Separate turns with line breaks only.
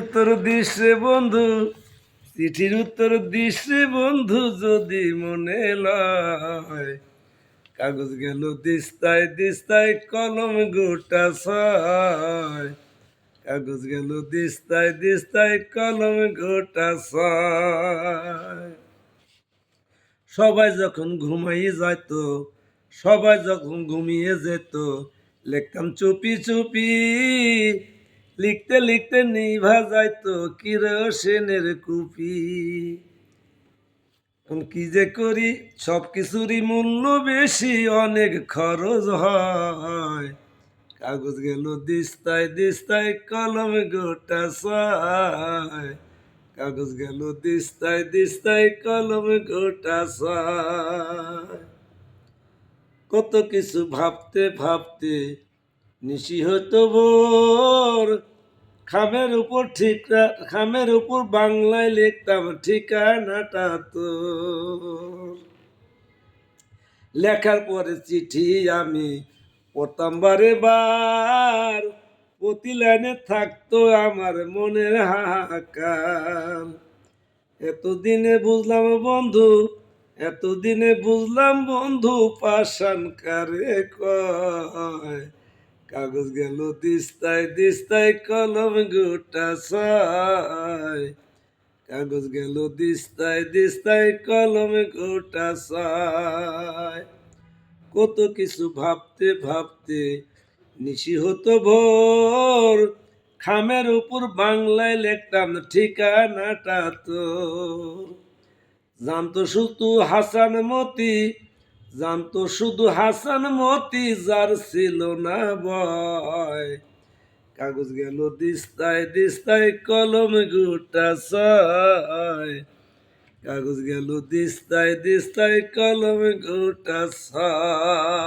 উত্তর দিস রে বন্ধু, চিঠির উত্তর দিস রে বন্ধু, যদি মনে লয়। কাগজ গেল দিস্তায় দিস্তায়, কলম গোটা ছয়। কাগজ গেল দিস্তায় দিস্তায়, কলম গোটা ছয়। সবাই যখন ঘুমাইয়ে যেত, সবাই যখন ঘুমিয়ে যেত, লিখতাম চুপি চুপি। লিখতে লিখতে নিভা যাইতো কিরোসিনের কুপি। এখন কি যে করি, সব কিছুরই মূল্য বেশি, অনেক খরচ হয়। কাগজ গেল দিস্তায় দিস্তায়, কলম গোটা ছয়। কাগজ গেল দিস্তায় দিস্তায়, কলম গোটা ছয়। কত কিছু ভাবতে ভাবতে নিশি হতো ভোর। খামের উপর বাংলায় লিখতাম ঠিকানাটা তোর। লেখার পরে চিঠি আমি পড়তাম বারে বার, প্রতি লাইনে থাকতো আমার মনের হাহাকার। এতদিনে বুঝলাম বন্ধু, এতদিনে বুঝলাম বন্ধু, পাষাণ কারে কয়। কাগজ গেল দিস্তায় দিস্তায়, কলম গোটা ছয়। কাগজ গেল দিস্তায় দিস্তায়, কলম গোটা ছয়। কত কিছু ভাবতে ভাবতে নিশি হতো ভোর। খামের উপর বাংলায় লিখতাম ঠিকানাটা তোর। জানতো শুধু হাসান মতি, জানতো শুধু হাসান মতি, যার ছিল না ভয়। কাগজ গেল দিস্তায় দিস্তায়, কলম গোটা ছয়। কাগজ গেল দিস্তায় দিস্তায়, কলম গোটা ছয়।